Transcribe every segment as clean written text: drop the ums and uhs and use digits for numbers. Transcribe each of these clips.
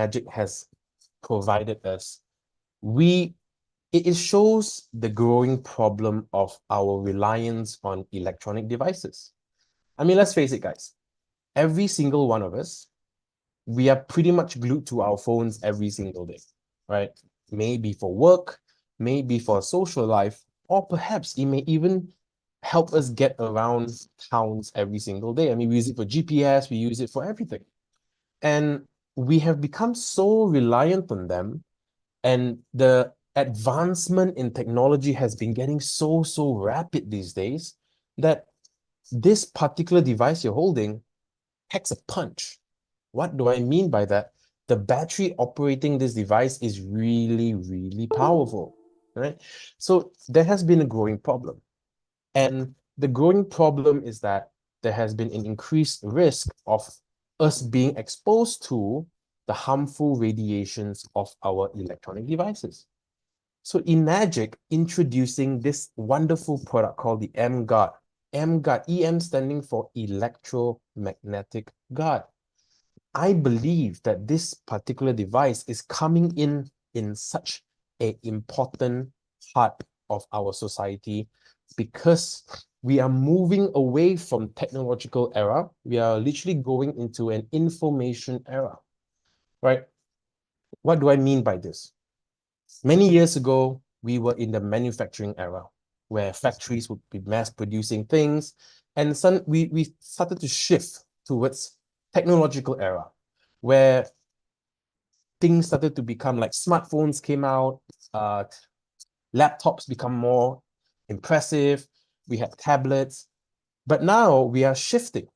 Magic has provided us, it shows the growing problem of our reliance on electronic devices. I mean, let's face it, guys. Every single one of us, we are pretty much glued to our phones every single day, right? Maybe for work, maybe for social life, or perhaps it may even help us get around towns every single day. I mean, we use it for GPS, we use it for everything. And we have become so reliant on them, and the advancement in technology has been getting so rapid these days that this particular device you're holding packs a punch. What do I mean by that? The battery operating this device is really powerful, right? So there has been a growing problem. And the growing problem is that there has been an increased risk of us being exposed to the harmful radiations of our electronic devices. So emGuarde introducing this wonderful product called the emGuarde. emGuarde, EM standing for electromagnetic guard. I believe that this particular device is coming in such an important part of our society because we are moving away from technological era. We are literally going into an information era, right? What do I mean by this? Many years ago, we were in the manufacturing era where factories would be mass producing things, and we started to shift towards technological era where things started to become like smartphones came out, laptops become more impressive, we had tablets, but now we are shifting.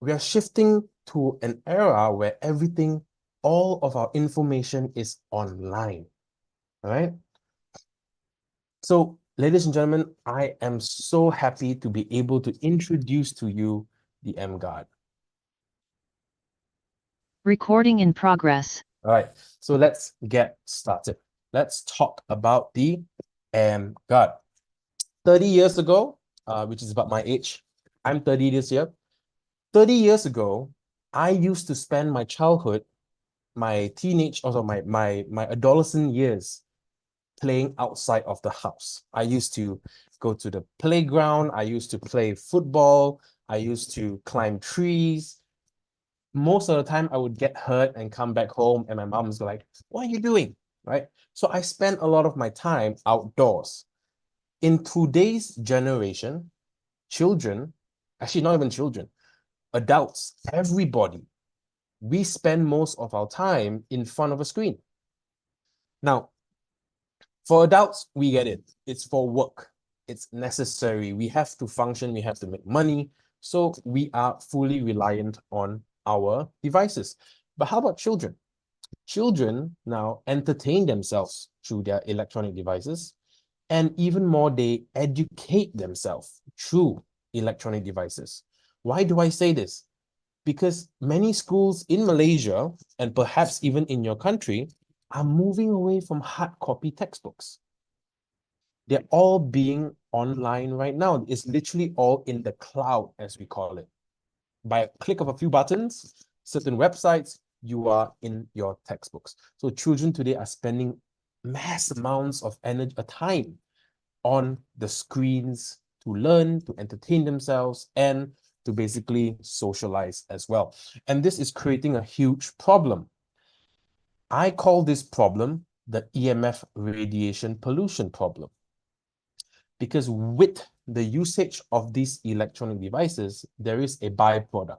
We are shifting to an era where everything, all of our information is online, all right? So, ladies and gentlemen, I am so happy to be able to introduce to you the emGuarde. Recording in progress. All right, so let's get started. Let's talk about the emGuarde. 30 years ago, which is about my age, I'm 30 this year. 30 years ago, I used to spend my childhood, my teenage, also my adolescent years playing outside of the house. I used to go to the playground. I used to play football. I used to climb trees. Most of the time, I would get hurt and come back home, and my mom's like, "What are you doing?" Right? So I spent a lot of my time outdoors. In today's generation, children, actually not even children, adults, everybody, we spend most of our time in front of a screen. Now, for adults, we get it. It's for work. It's necessary. We have to function. We have to make money. So we are fully reliant on our devices. But how about children? Children now entertain themselves through their electronic devices. And even more, they educate themselves through electronic devices. Why do I say this? Because many schools in Malaysia, and perhaps even in your country, are moving away from hard copy textbooks. They're all being online right now. It's literally all in the cloud, as we call it. By a click of a few buttons, certain websites, you are in your textbooks. So children today are spending mass amounts of energy, time on the screens to learn, to entertain themselves, and to basically socialize as well. And this is creating a huge problem. I call this problem the EMF radiation pollution problem. Because with the usage of these electronic devices, there is a byproduct.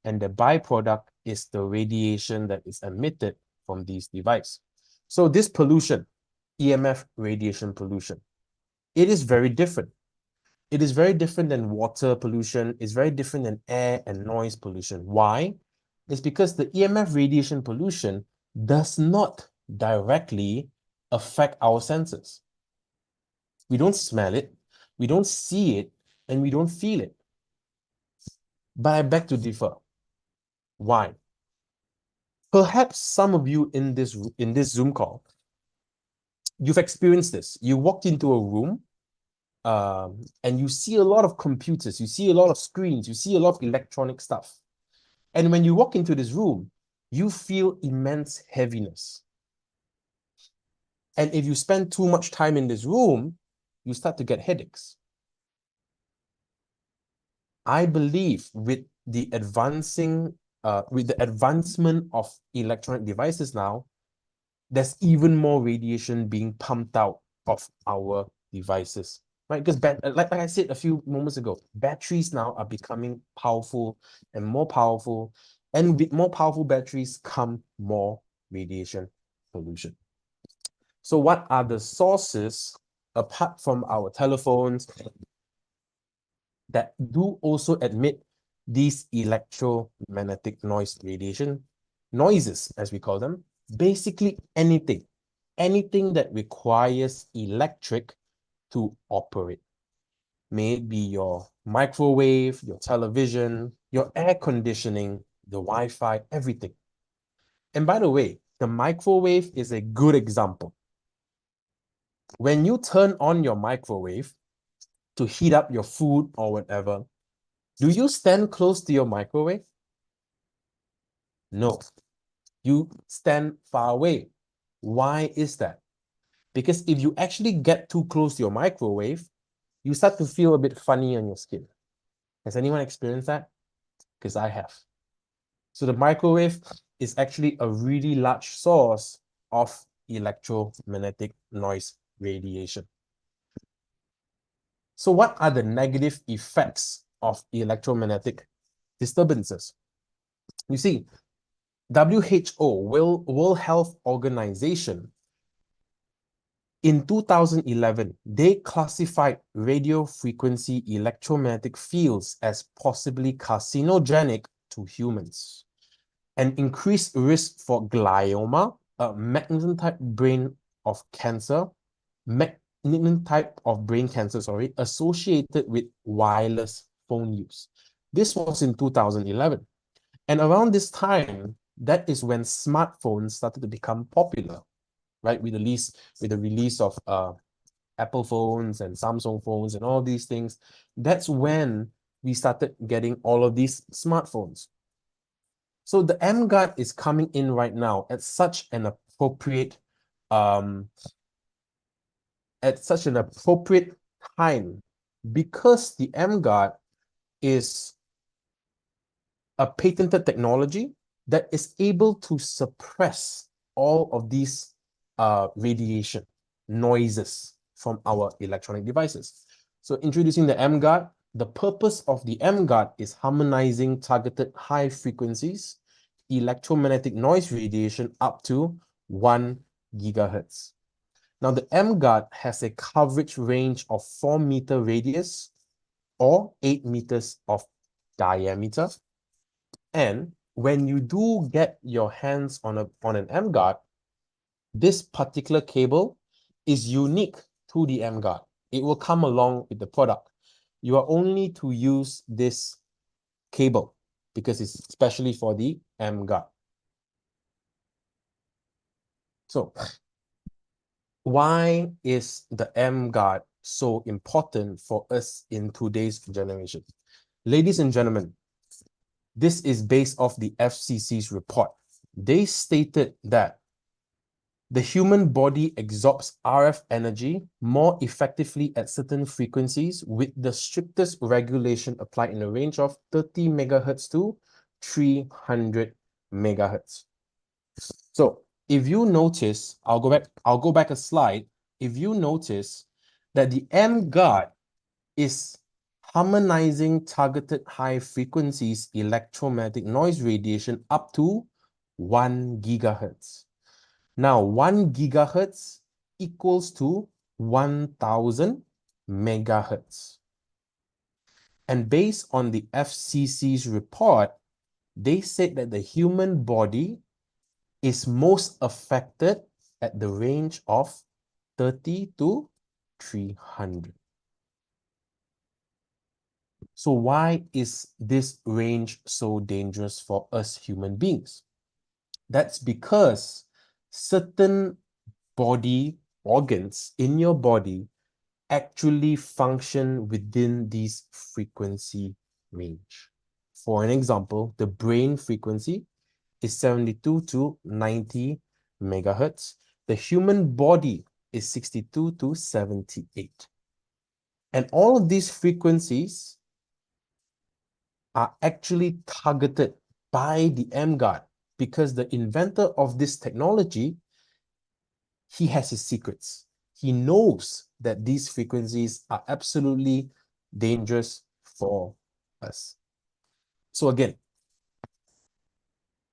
And the byproduct is the radiation that is emitted from these devices. So this pollution, EMF radiation pollution, it is very different. It is very different than water pollution. It's very different than air and noise pollution. Why? It's because the EMF radiation pollution does not directly affect our senses. We don't smell it, we don't see it, and we don't feel it. But I beg to differ. Why? Perhaps some of you in this Zoom call, you've experienced this. You walked into a room and you see a lot of computers, you see a lot of screens, you see a lot of electronic stuff. And when you walk into this room, you feel immense heaviness. And if you spend too much time in this room, you start to get headaches. I believe with the advancement of electronic devices now, there's even more radiation being pumped out of our devices, right? Because like I said a few moments ago, batteries now are becoming powerful and more powerful, and with more powerful batteries come more radiation pollution. So what are the sources apart from our telephones that do also emit these electromagnetic noises, as we call them? Basically anything that requires electric to operate. May it be your microwave, your television, your air conditioning, the Wi-Fi, everything. And by the way, the microwave is a good example. When you turn on your microwave to heat up your food or whatever, do you stand close to your microwave? No. You stand far away. Why is that? Because if you actually get too close to your microwave, you start to feel a bit funny on your skin. Has anyone experienced that? Because I have. So the microwave is actually a really large source of electromagnetic noise radiation. So what are the negative effects of electromagnetic disturbances? You see, WHO, World Health Organization, in 2011, they classified radio frequency electromagnetic fields as possibly carcinogenic to humans, an increased risk for glioma, a malignant type of brain cancer, associated with wireless phone use. This was in 2011. And around this time, that is when smartphones started to become popular, right? With the release of Apple phones and Samsung phones and all these things, that's when we started getting all of these smartphones. So the emGuarde is coming in right now at such an appropriate time, because the emGuarde is a patented technology that is able to suppress all of these radiation noises from our electronic devices. So introducing the emGuarde, the purpose of the emGuarde is harmonizing targeted high frequencies electromagnetic noise radiation up to 1 gigahertz. Now the emGuarde has a coverage range of 4-meter radius or 8 meters of diameter. And when you do get your hands on an emGuarde, this particular cable is unique to the emGuarde. It will come along with the product. You are only to use this cable because it's especially for the emGuarde. So why is the emGuarde so important for us in today's generation? Ladies and gentlemen, this is based off the FCC's report. They stated that the human body absorbs RF energy more effectively at certain frequencies, with the strictest regulation applied in a range of 30 megahertz to 300 megahertz. So if you notice, I'll go back a slide. If you notice that the emGuarde is harmonizing targeted high frequencies electromagnetic noise radiation up to 1 gigahertz. Now, 1 gigahertz equals to 1000 megahertz. And based on the FCC's report, they said that the human body is most affected at the range of 30 to 300. So why is this range so dangerous for us human beings? That's because certain body organs in your body actually function within this frequency range. For an example, the brain frequency is 72 to 90 megahertz. The human body is 62 to 78. And all of these frequencies are actually targeted by the emGuarde because the inventor of this technology, he has his secrets. He knows that these frequencies are absolutely dangerous for us. So again,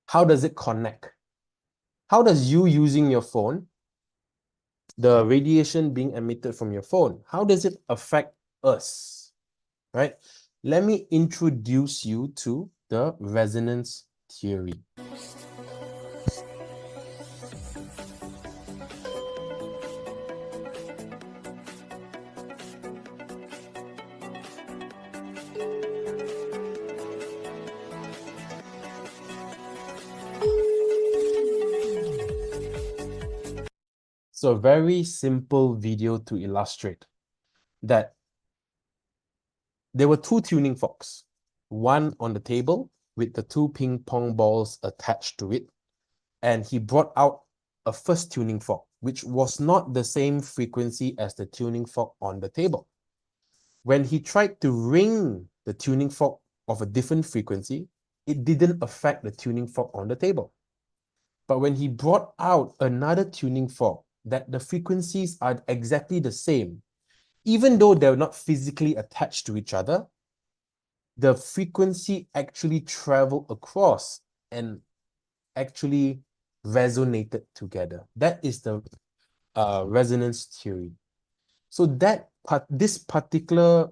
how does it connect? How does you using your phone, the radiation being emitted from your phone, how does it affect us, right? Let me introduce you to the resonance theory. So a very simple video to illustrate that there were two tuning forks, one on the table with the two ping pong balls attached to it. And he brought out a first tuning fork, which was not the same frequency as the tuning fork on the table. When he tried to ring the tuning fork of a different frequency, it didn't affect the tuning fork on the table. But when he brought out another tuning fork that the frequencies are exactly the same, even though they're not physically attached to each other, the frequency actually traveled across and actually resonated together. That is the resonance theory. So this particular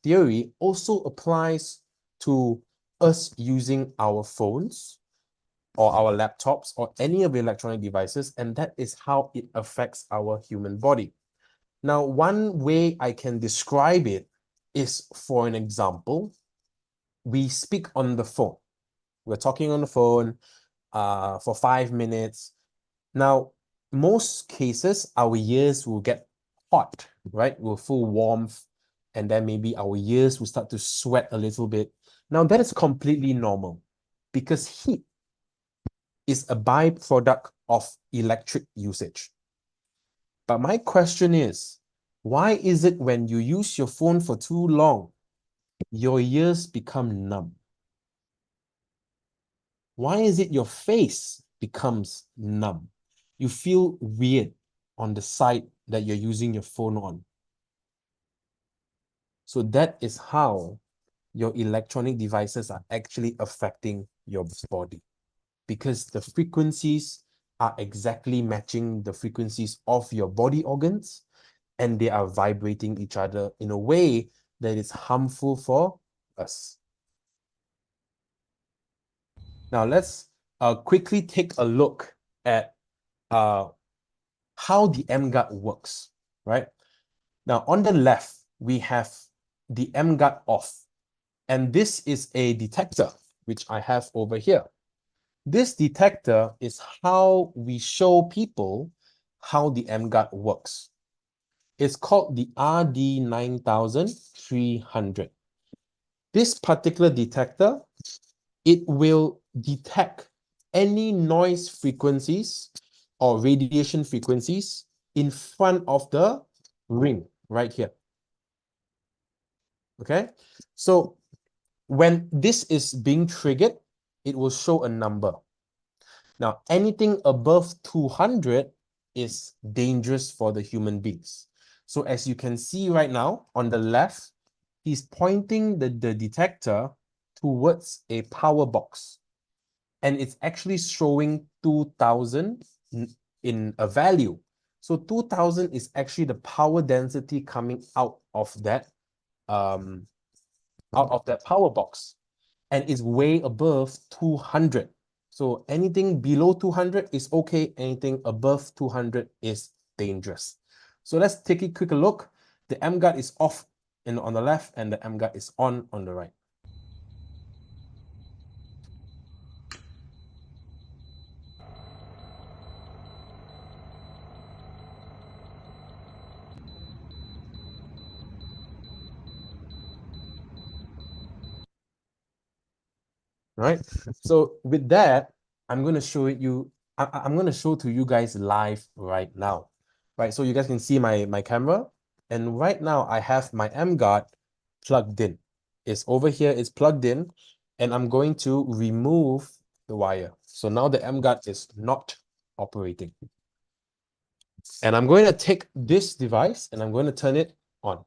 theory also applies to us using our phones or our laptops or any of the electronic devices, and that is how it affects our human body. Now, one way I can describe it is, for an example, we speak on the phone. We're talking on the phone for 5 minutes. Now, most cases, our ears will get hot, right? We'll feel warmth, and then maybe our ears will start to sweat a little bit. Now, that is completely normal because heat is a byproduct of electric usage. But my question is, why is it when you use your phone for too long, your ears become numb? Why is it your face becomes numb? You feel weird on the side that you're using your phone on. So that is how your electronic devices are actually affecting your body, because the frequencies are exactly matching the frequencies of your body organs, and they are vibrating each other in a way that is harmful for us. Now let's quickly take a look at how the emGuarde works, right? Now on the left, we have the emGuarde off, and this is a detector, which I have over here. This detector is how we show people how the emGuarde works. It's called the RD9300. This particular detector, it will detect any noise frequencies or radiation frequencies in front of the ring right here. Okay, so when this is being triggered, it will show a number. Now, anything above 200 is dangerous for the human beings. So as you can see right now on the left, he's pointing the detector towards a power box. And it's actually showing 2000 in a value. So 2000 is actually the power density coming out of that power box, and is way above 200. So anything below 200 is okay. Anything above 200 is dangerous. So let's take a quick look. The emGuarde is off on the left, and the emGuarde is on the right. Right? So with that, I'm going to show you, I'm going to show to you guys live right now, right? So you guys can see my camera, and right now I have my emGuarde plugged in. It's over here, it's plugged in, and I'm going to remove the wire. So now the emGuarde is not operating. And I'm going to take this device and I'm going to turn it on.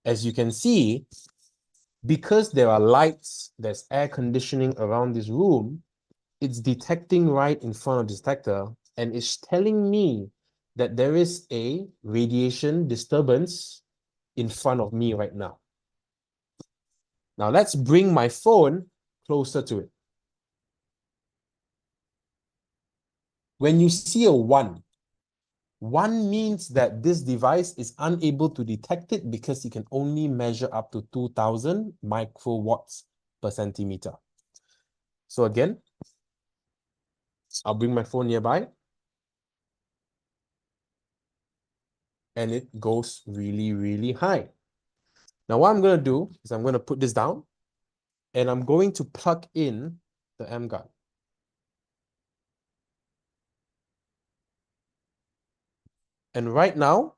As you can see, because there are lights, there's air conditioning around this room, it's detecting right in front of the detector, and it's telling me that there is a radiation disturbance in front of me right now. Now let's bring my phone closer to it. When you see a 1 means that this device is unable to detect it because it can only measure up to 2000 microwatts per centimeter. So again, I'll bring my phone nearby, and it goes really, really high. Now what I'm going to do is I'm going to put this down, and I'm going to plug in the emGuarde. And right now,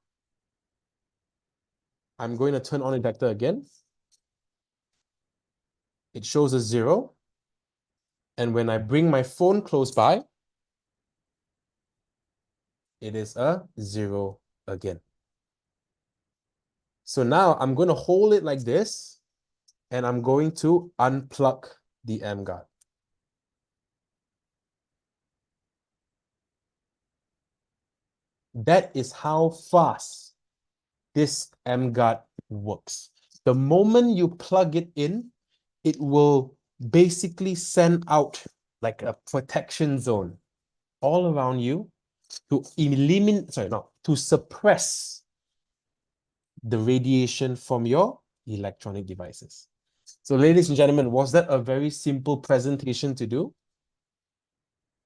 I'm going to turn on the detector again. It shows a 0. And when I bring my phone close by, it is a 0 again. So now I'm going to hold it like this, and I'm going to unplug the emGuarde. That is how fast this emGuarde works. The moment you plug it in, it will basically send out like a protection zone all around you to eliminate, to suppress the radiation from your electronic devices. So ladies and gentlemen, was that a very simple presentation to do?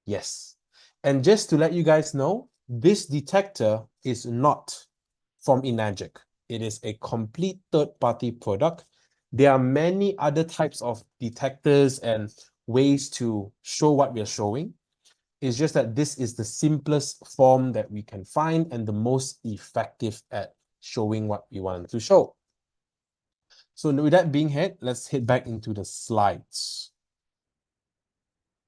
Yes. And just to let you guys know, this detector is not from Enagic. It is a complete third-party product. There are many other types of detectors and ways to show what we're showing. It's just that this is the simplest form that we can find and the most effective at showing what we wanted to show. So with that being said, let's head back into the slides.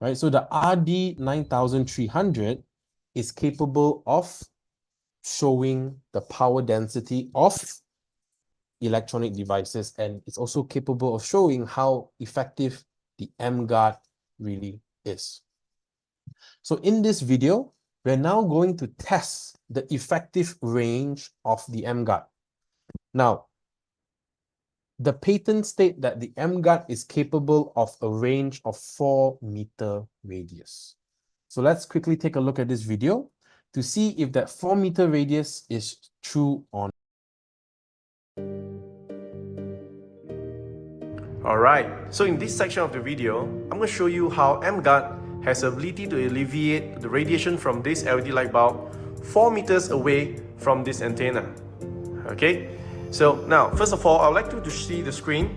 Right, so the RD9300 is capable of showing the power density of electronic devices, and it's also capable of showing how effective the emGuarde really is. So in this video, we're now going to test the effective range of the emGuarde. Now, the patent state that the emGuarde is capable of a range of 4-meter radius. So let's quickly take a look at this video to see if that 4-meter radius is true or not. Alright, so in this section of the video, I'm going to show you how emGuarde has the ability to alleviate the radiation from this LED light bulb 4 meters away from this antenna. Okay, so now first of all, I would like you to see the screen.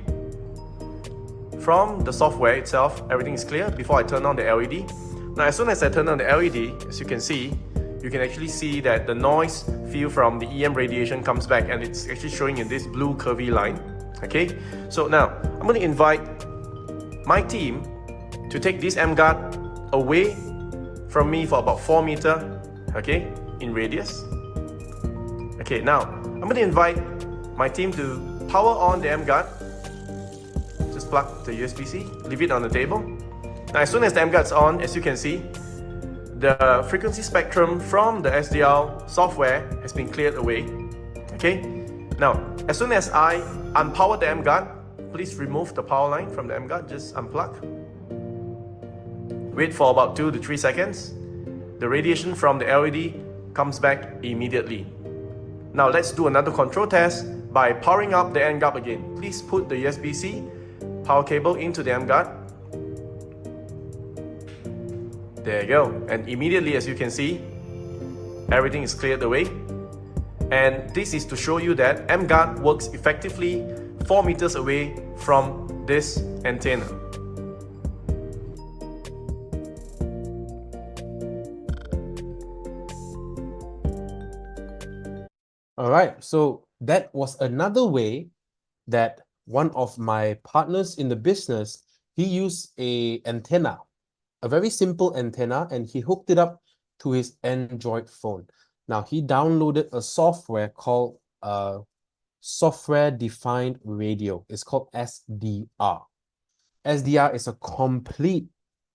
From the software itself, everything is clear before I turn on the LED. Now as soon as I turn on the LED, as you can see, you can actually see that the noise field from the EM radiation comes back, and it's actually showing in this blue curvy line. Okay, so now I'm going to invite my team to take this emGuarde away from me for about 4 meters, okay, in radius. Okay, now I'm going to invite my team to power on the emGuarde. Just plug the USB-C, leave it on the table. Now as soon as the emGuarde's on, as you can see, the frequency spectrum from the SDR software has been cleared away. Okay, now as soon as I unpower the emGuarde, please remove the power line from the emGuarde, just unplug. Wait for about 2 to 3 seconds. The radiation from the LED comes back immediately. Now let's do another control test by powering up the emGuarde again. Please put the USB-C power cable into the emGuarde. There you go. And immediately, as you can see, everything is cleared away. And this is to show you that emGuarde works effectively 4 meters away from this antenna. All right, so that was another way that one of my partners in the business, he used a antenna, a very simple antenna, and he hooked it up to his Android phone. Now, he downloaded a software called Software Defined Radio. It's called SDR. SDR is a complete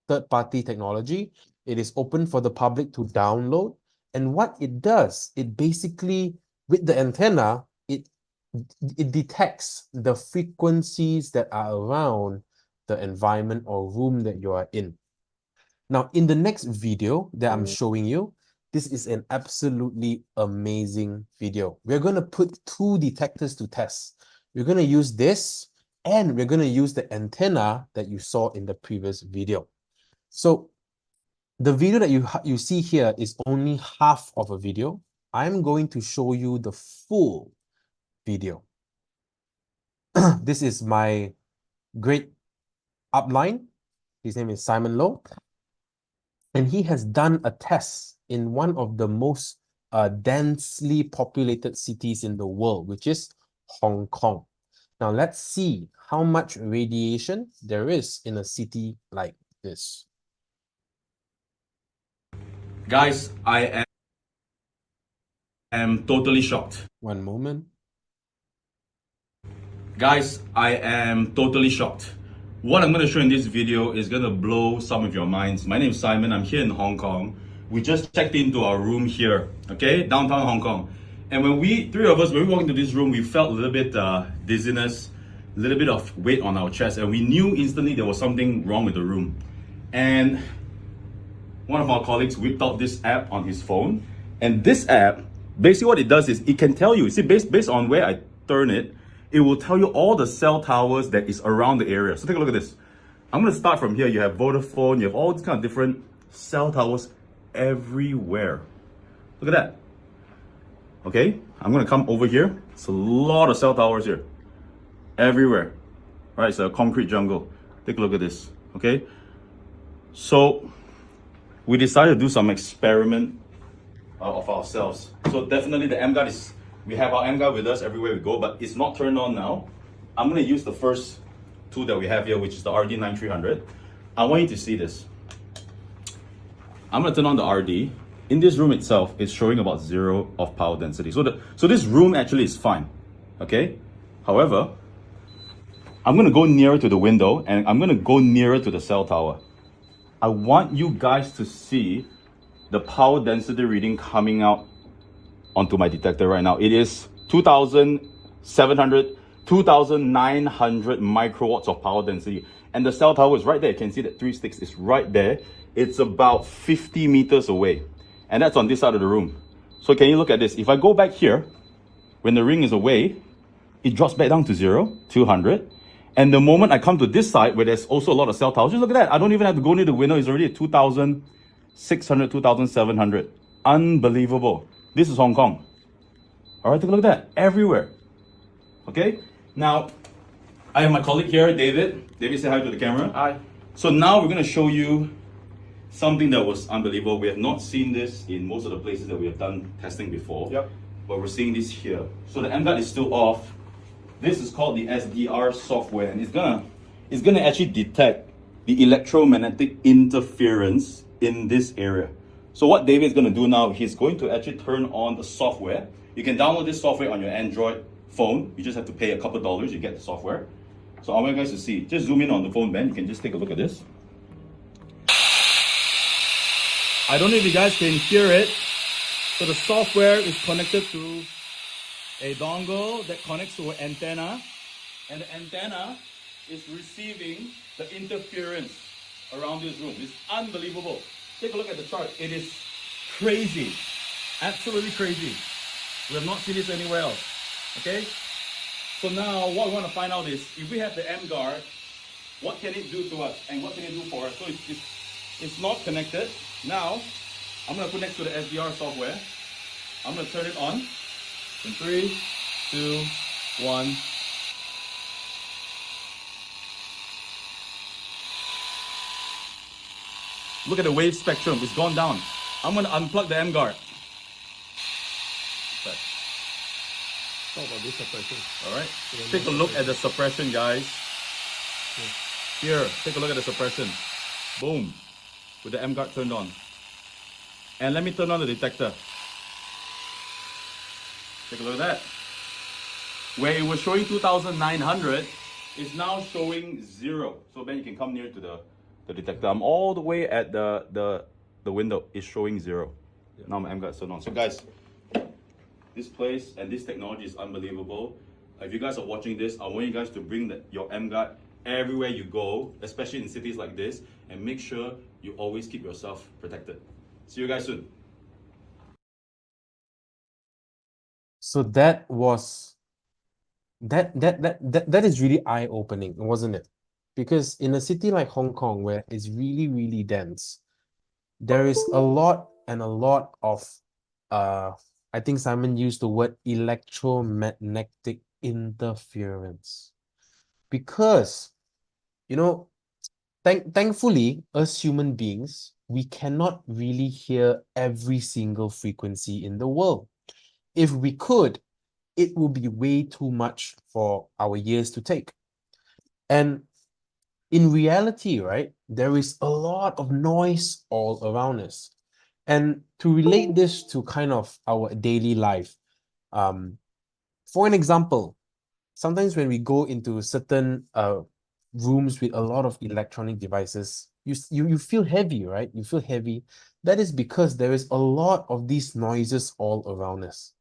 third-party technology. It is open for the public to download. And what it does, it basically, with the antenna, it detects the frequencies that are around the environment or room that you are in. Now, in the next video that I'm showing you, this is an absolutely amazing video. We're going to put two detectors to test. We're going to use this, and we're going to use the antenna that you saw in the previous video. So the video that you see here is only half of a video. I'm going to show you the full video. This is my great upline. His name is Simon Low. And he has done a test in one of the most densely populated cities in the world, which is Hong Kong. Now let's see how much radiation there is in a city like this. Guys, I am totally shocked. One moment. Guys, I am totally shocked. What I'm going to show in this video is going to blow some of your minds. My name is Simon. I'm here in Hong Kong. We just checked into our room here, okay? Downtown Hong Kong. And when three of us, when we walked into this room, we felt a little bit dizziness, a little bit of weight on our chest. And we knew instantly there was something wrong with the room. And one of our colleagues whipped out this app on his phone. And this app, basically what it does is it can tell you, see, based on where I turn it, it will tell you all the cell towers that is around the area. So take a look at this. I'm going to start from here. You have Vodafone, you have all these kind of different cell towers everywhere. Look at that. Okay, I'm going to come over here. It's a lot of cell towers here. Everywhere. Right, it's a concrete jungle. Take a look at this. Okay, so we decided to do some experiment of ourselves. So definitely the emGuarde is, we have our emGuarde with us everywhere we go, but it's not turned on now. I'm going to use the first tool that we have here, which is the RD9300. I want you to see this. I'm going to turn on the RD. In this room itself, it's showing about 0 of power density. So this room actually is fine. Okay. However, I'm going to go nearer to the window and I'm going to go nearer to the cell tower. I want you guys to see the power density reading coming out onto my detector right now. It is 2,900 microwatts of power density. And the cell tower is right there. You can see that 3 sticks is right there. It's about 50 meters away. And that's on this side of the room. So can you look at this? If I go back here, when the ring is away, it drops back down to 0, 200. And the moment I come to this side, where there's also a lot of cell towers, just look at that. I don't even have to go near the window. It's already at 2,600, 2,700. Unbelievable. This is Hong Kong. All right, take a look at that. Everywhere. Okay? Now, I have my colleague here, David. David, say hi to the camera. Hi. So now we're going to show you something that was unbelievable. We have not seen this in most of the places that we have done testing before. Yep. But we're seeing this here. So the emGuarde is still off. This is called the SDR software, and it's gonna actually detect the electromagnetic interference in this area. So what David is gonna do now, he's going to actually turn on the software. You can download this software on your Android phone. You just have to pay a couple dollars, you get the software. So I want you guys to see. Just zoom in on the phone, Ben. You can just take a look at this. I don't know if you guys can hear it. So the software is connected to a dongle that connects to an antenna, and the antenna is receiving the interference around this room. It's unbelievable. Take a look at the chart. It is crazy. Absolutely crazy. We have not seen this anywhere else. Okay? So now what we want to find out is, if we have the emGuarde, what can it do to us and what can it do for us? So it's not connected. Now, I'm going to put next to the SDR software. I'm going to turn it on. In 3, 2, 1. Look at the wave spectrum. It's gone down. I'm going to unplug the emGuarde. talk about this suppression. All right. Take a look at the suppression, guys. Here, take a look at the suppression. Boom. With the emGuarde turned on. And let me turn on the detector. Take a look at that. Where it was showing 2,900, it's now showing 0. So then you can come near to the detector. I'm all the way at the window. It's showing 0. Yeah. Now my emGuarde turned on. So guys, this place and this technology is unbelievable. If you guys are watching this, I want you guys to bring your emGuarde everywhere you go, especially in cities like this, and make sure you always keep yourself protected. See you guys soon. So that was that is really eye-opening, wasn't it? Because in a city like Hong Kong, where it's really, really dense, there is a lot of I think Simon used the word electromagnetic interference. Because, you know, thankfully, us human beings, we cannot really hear every single frequency in the world. If we could, it would be way too much for our ears to take. And in reality, right, there is a lot of noise all around us. And to relate this to kind of our daily life, for an example, sometimes when we go into certain rooms with a lot of electronic devices, you feel heavy, right? You feel heavy. That is because there is a lot of these noises all around us.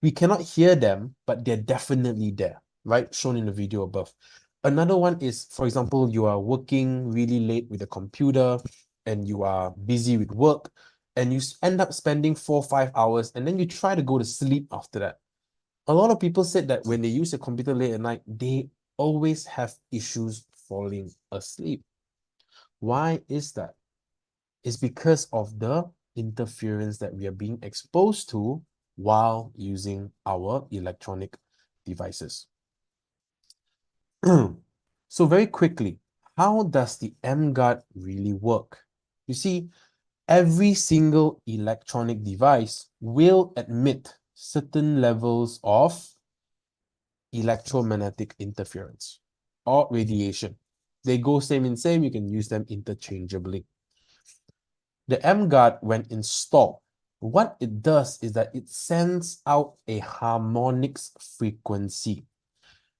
We cannot hear them, but they're definitely there, right? Shown in the video above. Another one is, for example, you are working really late with a computer and you are busy with work and you end up spending 4 or 5 hours and then you try to go to sleep after that. A lot of people said that when they use a computer late at night, they always have issues falling asleep. Why is that? It's because of the interference that we are being exposed to while using our electronic devices. So very quickly, how does the emGuarde really work? You see, every single electronic device will emit certain levels of electromagnetic interference or radiation. They go same in same, you can use them interchangeably. The emGuarde, when installed, what it does is that it sends out a harmonics frequency,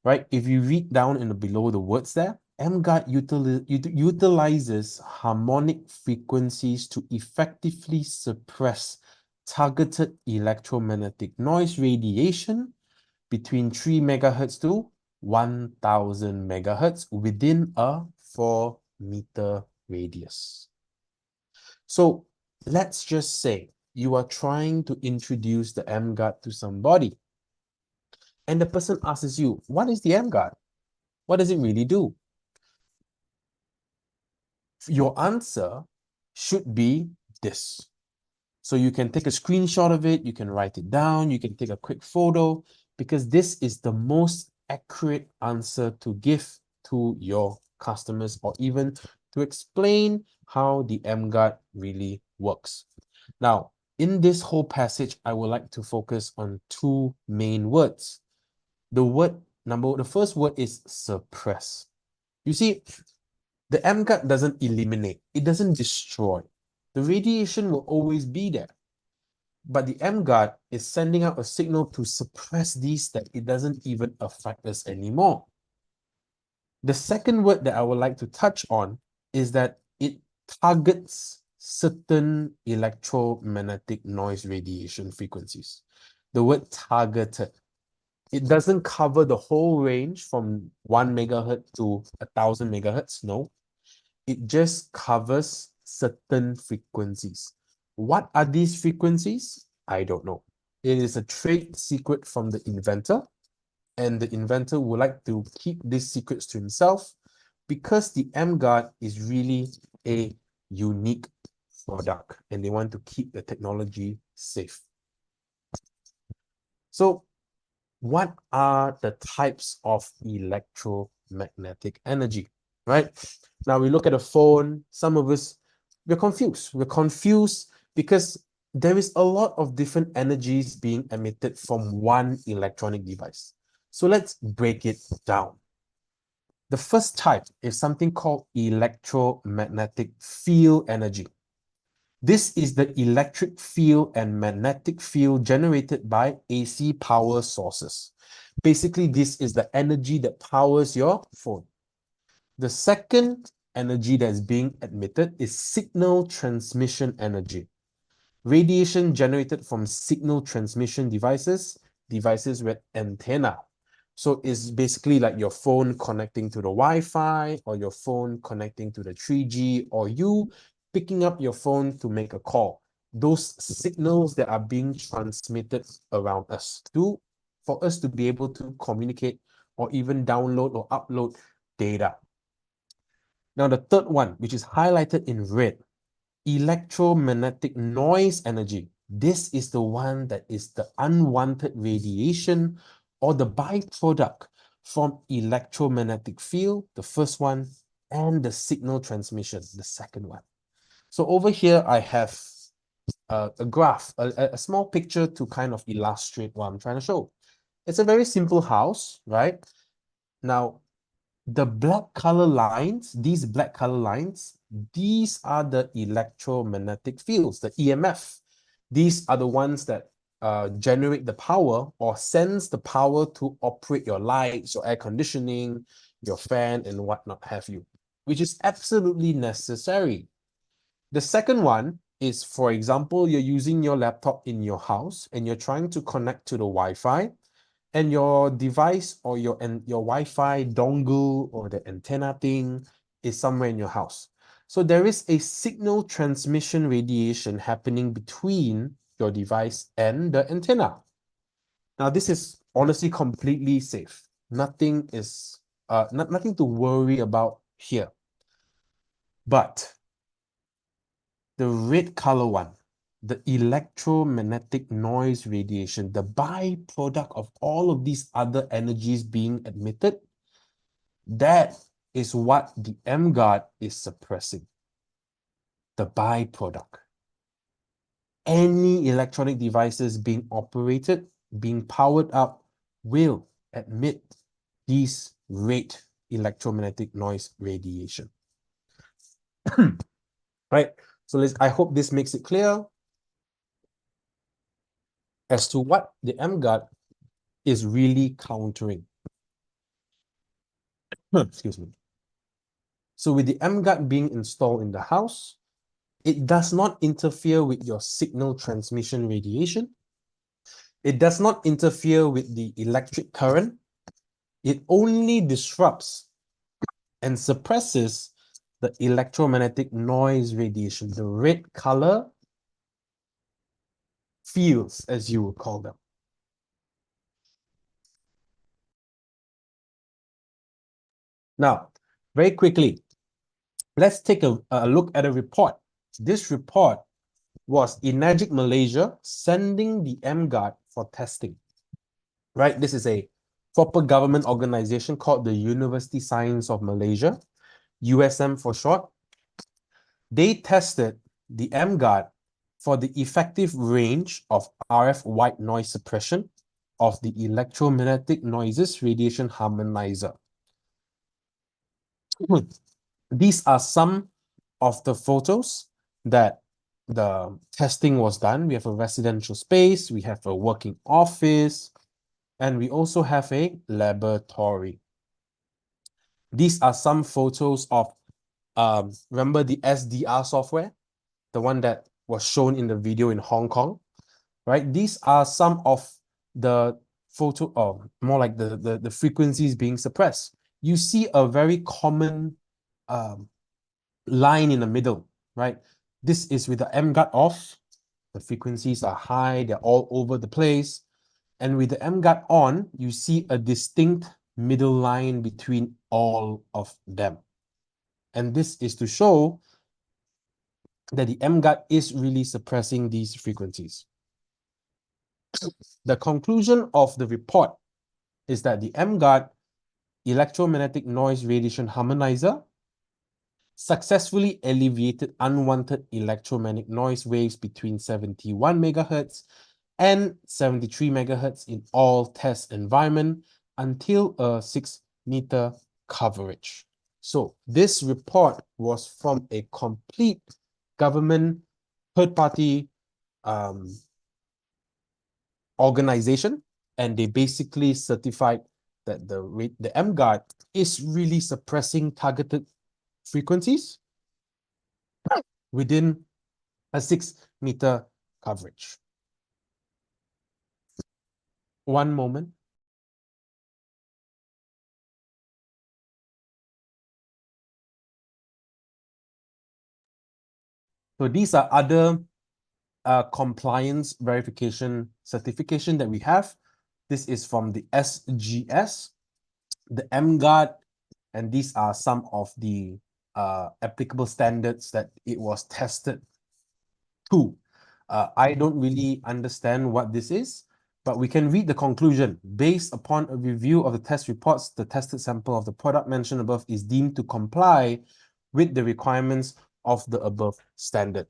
right? If you read down in the below the words there, emGuarde utilizes harmonic frequencies to effectively suppress targeted electromagnetic noise radiation between 3 megahertz to 1000 megahertz within a 4-meter radius. So let's just say you are trying to introduce the emGuarde to somebody, and the person asks you, what is the emGuarde? What does it really do? Your answer should be this. So you can take a screenshot of it, you can write it down, you can take a quick photo, because this is the most accurate answer to give to your customers or even to explain how the emGuarde really works. Now, in this whole passage, I would like to focus on 2 main words. The first word is suppress. You see, the emGuarde doesn't eliminate, it doesn't destroy. The radiation will always be there. But the emGuarde is sending out a signal to suppress these that it doesn't even affect us anymore. The second word that I would like to touch on is that it targets certain electromagnetic noise radiation frequencies. The word targeted. It doesn't cover the whole range from 1 megahertz to 1000 megahertz. No, it just covers certain frequencies. What are these frequencies? I don't know. It is a trade secret from the inventor, and the inventor would like to keep these secrets to himself because the emGuarde is really a unique product and they want to keep the technology safe. So what are the types of electromagnetic energy, right? Now we look at a phone, some of us, we're confused. We're confused because there is a lot of different energies being emitted from one electronic device. So let's break it down. The first type is something called electromagnetic field energy. This is the electric field and magnetic field generated by AC power sources. Basically, this is the energy that powers your phone. The second energy that's being emitted is signal transmission energy. Radiation generated from signal transmission devices with antenna. So it's basically like your phone connecting to the Wi-Fi, or your phone connecting to the 3G, or you picking up your phone to make a call. Those signals that are being transmitted around us for us to be able to communicate or even download or upload data. Now, the third one, which is highlighted in red, electromagnetic noise energy. This is the one that is the unwanted radiation or the byproduct from electromagnetic field, the first one, and the signal transmission, the second one. So over here, I have a graph, a small picture to kind of illustrate what I'm trying to show. It's a very simple house, right? Now, the black color lines, these black color lines, these are the electromagnetic fields, the EMF. These are the ones that generate the power or sense the power to operate your lights, your air conditioning, your fan, and whatnot have you, which is absolutely necessary. The second one is, for example, you're using your laptop in your house and you're trying to connect to the Wi-Fi, and your device or your Wi-Fi dongle or the antenna thing is somewhere in your house. So there is a signal transmission radiation happening between your device and the antenna. Now, this is honestly completely safe. Nothing is nothing to worry about here. But the red color one, the electromagnetic noise radiation, the byproduct of all of these other energies being emitted, that is what the emGuarde is suppressing. The byproduct. Any electronic devices being operated, being powered up, will emit these red electromagnetic noise radiation. Right? So I hope this makes it clear as to what the emGuarde is really countering. Excuse me. So with the emGuarde being installed in the house, it does not interfere with your signal transmission radiation. It does not interfere with the electric current. It only disrupts and suppresses the electromagnetic noise radiation, the red color fields, as you would call them. Now, very quickly, let's take a look at a report. This report was Energic Malaysia sending the emGuarde for testing. Right? This is a proper government organization called the University Science of Malaysia, USM for short. They tested the emGuarde for the effective range of RF white noise suppression of the electromagnetic noises radiation harmonizer. These are some of the photos that the testing was done. We have a residential space, we have a working office, and we also have a laboratory. These are some photos of, remember the SDR software? The one that was shown in the video in Hong Kong, right? These are some of the photo, or more like the frequencies being suppressed. You see a very common line in the middle, right? This is with the emGuarde off. The frequencies are high, they're all over the place. And with the emGuarde on, you see a distinct middle line between all of them. And this is to show that the emGuarde is really suppressing these frequencies. The conclusion of the report is that the emGuarde electromagnetic noise radiation harmonizer successfully alleviated unwanted electromagnetic noise waves between 71 megahertz and 73 megahertz in all test environment until a 6-meter coverage. So this report was from a complete government third-party organization, and they basically certified that the emGuarde is really suppressing targeted frequencies within a 6-meter coverage. One moment. So these are other compliance verification certification that we have. This is from the SGS, the emGuarde, and these are some of the applicable standards that it was tested to. I don't really understand what this is, but we can read the conclusion. Based upon a review of the test reports, the tested sample of the product mentioned above is deemed to comply with the requirements of the above standard.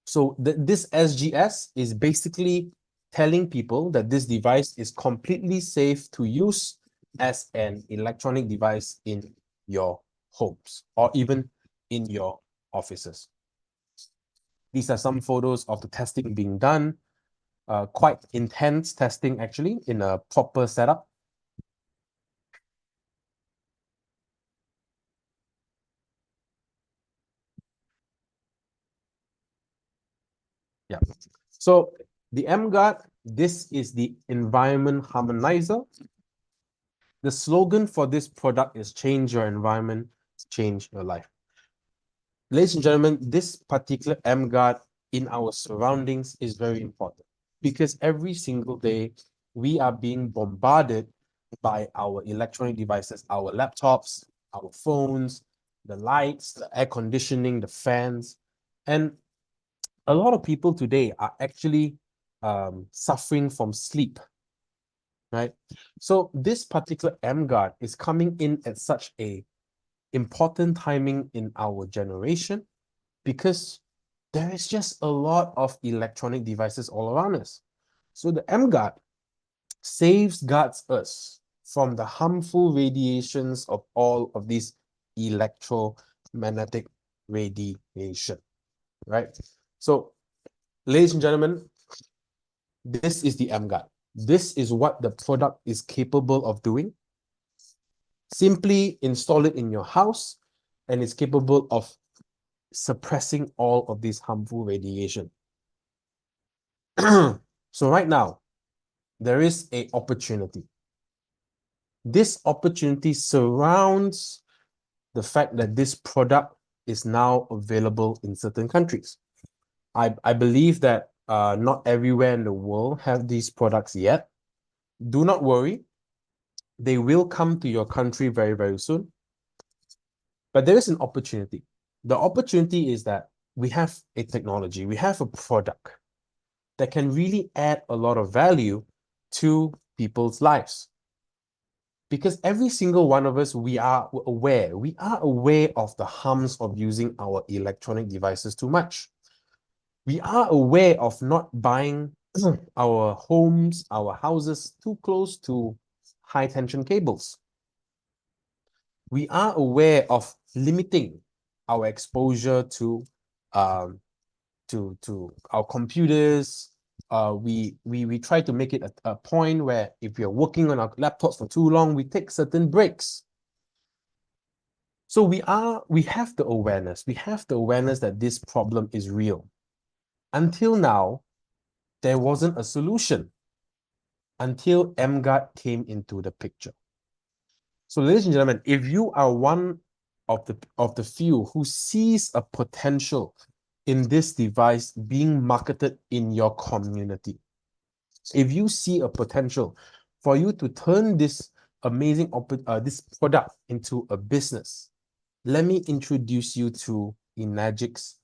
So this SGS is basically telling people that this device is completely safe to use as an electronic device in your homes or even in your offices. These are some photos of the testing being done. Quite intense testing actually in a proper setup. Yeah. So the emGuarde, this is the environment harmonizer. The slogan for this product is change your environment, change your life. Ladies and gentlemen, this particular emGuarde in our surroundings is very important because every single day we are being bombarded by our electronic devices, our laptops, our phones, the lights, the air conditioning, the fans. And a lot of people today are actually suffering from sleep, right? So this particular emGuarde is coming in at such a important timing in our generation because there is just a lot of electronic devices all around us. So the emGuarde safeguards us from the harmful radiations of all of these electromagnetic radiation, right? So, ladies and gentlemen, this is the emGuarde. This is what the product is capable of doing. Simply install it in your house, and it's capable of suppressing all of this harmful radiation. So right now, there is an opportunity. This opportunity surrounds the fact that this product is now available in certain countries. I believe that not everywhere in the world have these products yet. Do not worry. They will come to your country very, very soon. But there is an opportunity. The opportunity is that we have a technology, we have a product that can really add a lot of value to people's lives. Because every single one of us, we are aware of the harms of using our electronic devices too much. We are aware of not buying our homes, our houses too close to high tension cables. We are aware of limiting our exposure to our computers. We try to make it a point where if we are working on our laptops for too long, we take certain breaks. So we have the awareness. We have the awareness that this problem is real. Until now, there wasn't a solution until emGuarde came into the picture. So, ladies and gentlemen, if you are one of the few who sees a potential in this device being marketed in your community, if you see a potential for you to turn this amazing this product into a business, let me introduce you to Enagic's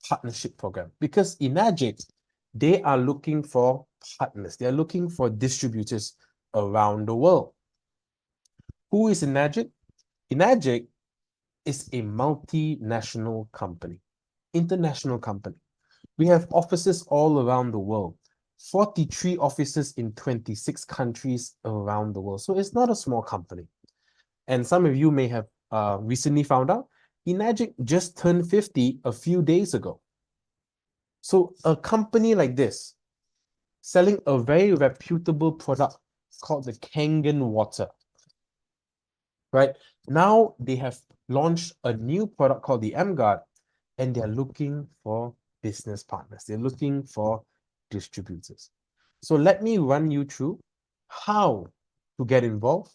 partnership program. Because Enagic, they are looking for partners. They are looking for distributors around the world. Who is Enagic? Enagic is a multinational company, international company. We have offices all around the world, 43 offices in 26 countries around the world. So it's not a small company. And some of you may have recently found out, enagic just turned 50 a few days ago. So a company like this, selling a very reputable product called the Kangen water, right? Now they have launched a new product called the emGuarde, and they're looking for business partners. They're looking for distributors. So let me run you through how to get involved.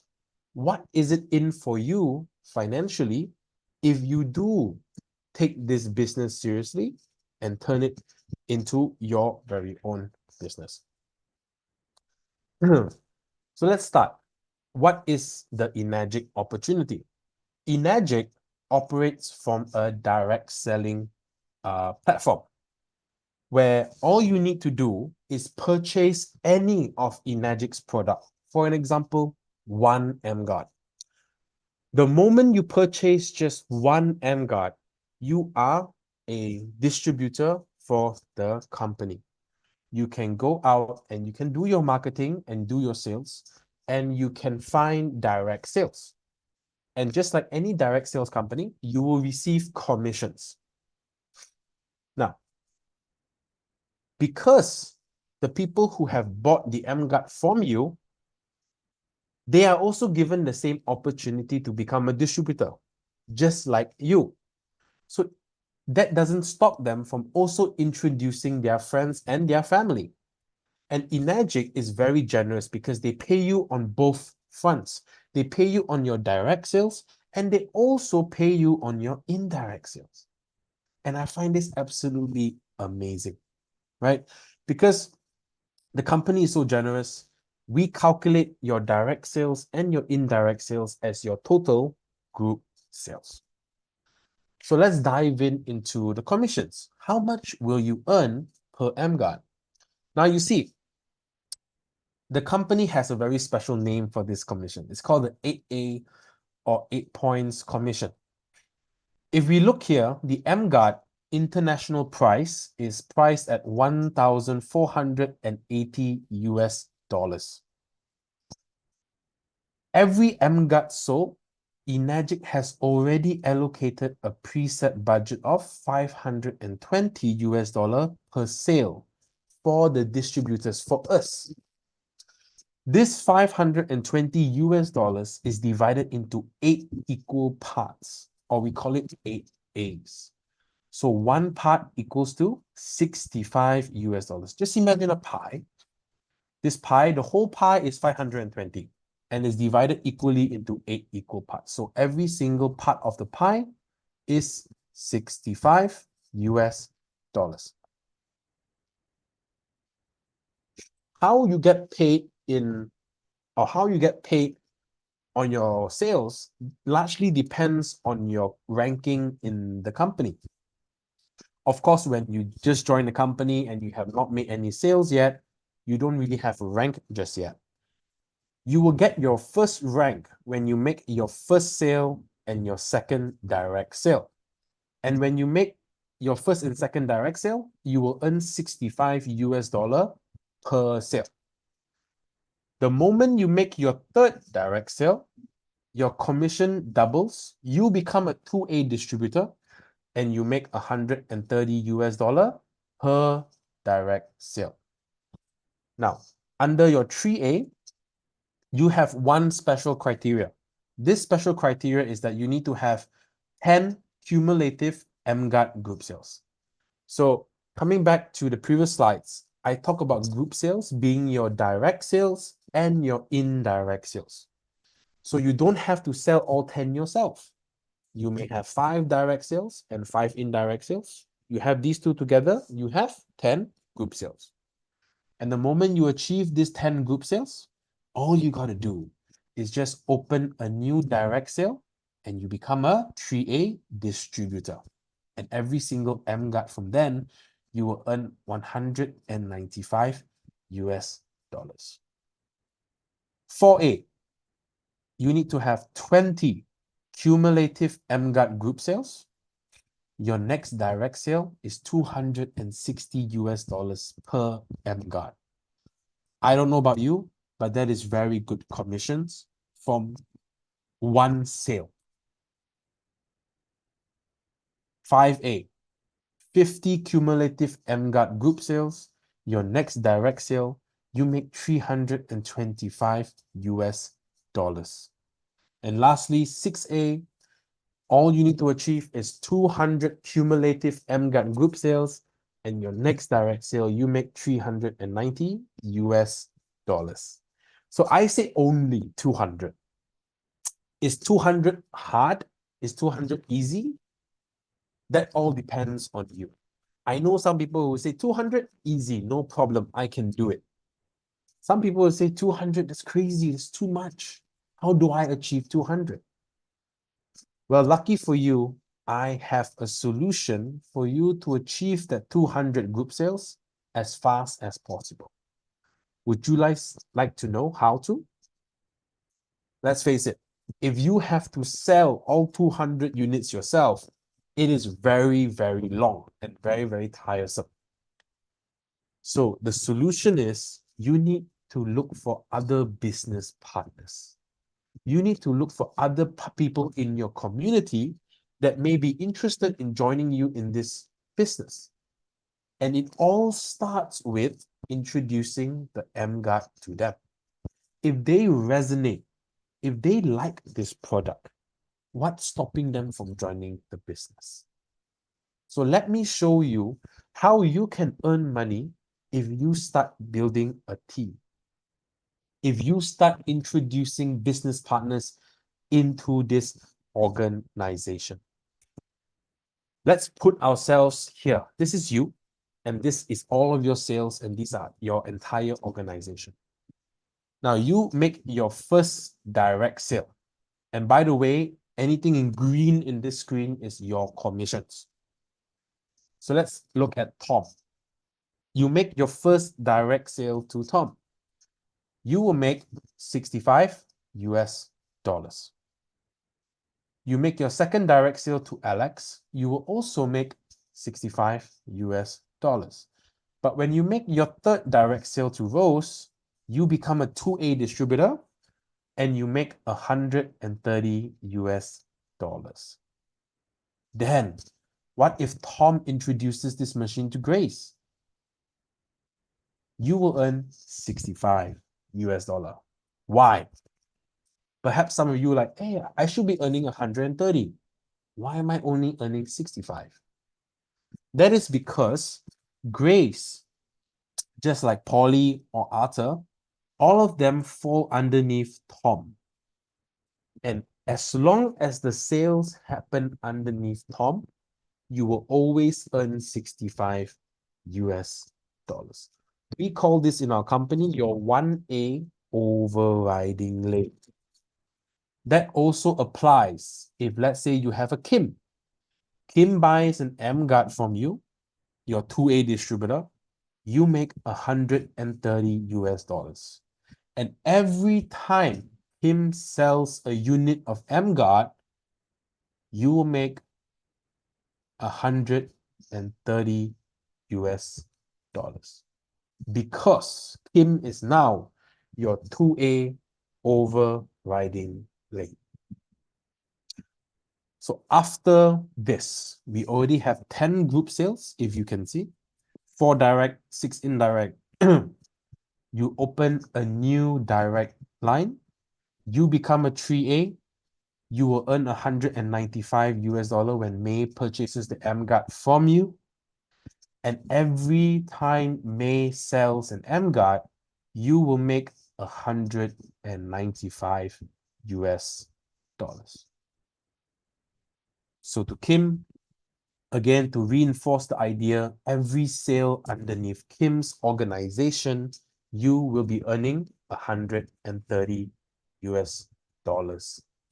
What is it in for you financially if you do take this business seriously and turn it into your very own business? So let's start. What is the enagic opportunity? enagic operates from a direct selling platform where all you need to do is purchase any of enagic's product. For an example, one emGuarde. The moment you purchase just one emGuarde, you are a distributor for the company. You can go out and you can do your marketing and do your sales, and you can find direct sales. And just like any direct sales company, you will receive commissions. Now, because the people who have bought the emGuarde from you, they are also given the same opportunity to become a distributor, just like you. So that doesn't stop them from also introducing their friends and their family. And enagic is very generous because they pay you on both fronts. They pay you on your direct sales, and they also pay you on your indirect sales. And I find this absolutely amazing, right? Because the company is so generous, we calculate your direct sales and your indirect sales as your total group sales. So let's dive into the commissions. How much will you earn per emGuarde? Now you see, the company has a very special name for this commission. It's called the 8A or 8 points commission. If we look here, the emGuarde international price is priced at $1,480 US. Every emGuarde sold, enagic has already allocated a preset budget of $520 US per sale for the distributors, for us. This $520 US is divided into 8 equal parts, or we call it 8 A's. So one part equals to $65 US. Just imagine a pie. This pie, the whole pie is 520 and is divided equally into 8 equal parts. So every single part of the pie is $65 US. How you get paid how you get paid on your sales largely depends on your ranking in the company. Of course, when you just join the company and you have not made any sales yet, you don't really have a rank just yet. You will get your first rank when you make your first sale and your second direct sale. And when you make your first and second direct sale, you will earn $65 US per sale. The moment you make your third direct sale, your commission doubles. You become a 2A distributor and you make $130 US per direct sale. Now, under your 3A, you have one special criteria. This special criteria is that you need to have 10 cumulative emGuarde group sales. So coming back to the previous slides, I talk about group sales being your direct sales and your indirect sales. So you don't have to sell all 10 yourself. You may have 5 direct sales and 5 indirect sales. You have these two together, you have 10 group sales. And the moment you achieve these 10 group sales, all you got to do is just open a new direct sale and you become a 3A distributor. And every single emGuarde from then, you will earn $195 US. 4A, you need to have 20 cumulative emGuarde group sales, your next direct sale is $260 per emGuarde. I don't know about you, but that is very good commissions from one sale. 5A, 50 cumulative emGuarde group sales, your next direct sale, you make $325. And lastly, 6A, all you need to achieve is 200 cumulative emGuarde group sales, and your next direct sale, you make $390. So I say only 200. Is 200 hard? Is 200 easy? That all depends on you. I know some people will say 200, easy, no problem, I can do it. Some people will say 200, that's crazy, it's too much. How do I achieve 200? Well, lucky for you, I have a solution for you to achieve that 200 group sales as fast as possible. Would you like to know how to? Let's face it, if you have to sell all 200 units yourself, it is very, very long and very, very tiresome. So the solution is you need to look for other business partners. You need to look for other people in your community that may be interested in joining you in this business. And it all starts with introducing the emGuarde to them. If they resonate, if they like this product, what's stopping them from joining the business? So let me show you how you can earn money if you start building a team. If you start introducing business partners into this organization. Let's put ourselves here. This is you, and this is all of your sales, and these are your entire organization. Now, you make your first direct sale. And by the way, anything in green in this screen is your commissions. So let's look at Tom. You make your first direct sale to Tom. You will make $65. You make your second direct sale to Alex, you will also make $65. But when you make your third direct sale to Rose, you become a 2A distributor and you make $130. Then, what if Tom introduces this machine to Grace? You will earn $65. Why? Perhaps some of you are like, hey, I should be earning 130. Why am I only earning 65? That is because Grace, just like Polly or Arthur, all of them fall underneath Tom. And as long as the sales happen underneath Tom, you will always earn $65. We call this in our company your 1A overriding rate. That also applies if, let's say, you have a Kim. Kim buys an emGuarde from you, your 2A distributor, you make $130. And every time Kim sells a unit of emGuarde, you will make $130. Because Kim is now your 2A overriding lane. So after this, we already have 10 group sales, if you can see, 4 direct, 6 indirect. You open a new direct line, you become a 3A, you will earn $195 when May purchases the emGuarde from you. And every time May sells an emGuarde, you will make $195. So to Kim, again, to reinforce the idea, every sale underneath Kim's organization, you will be earning $130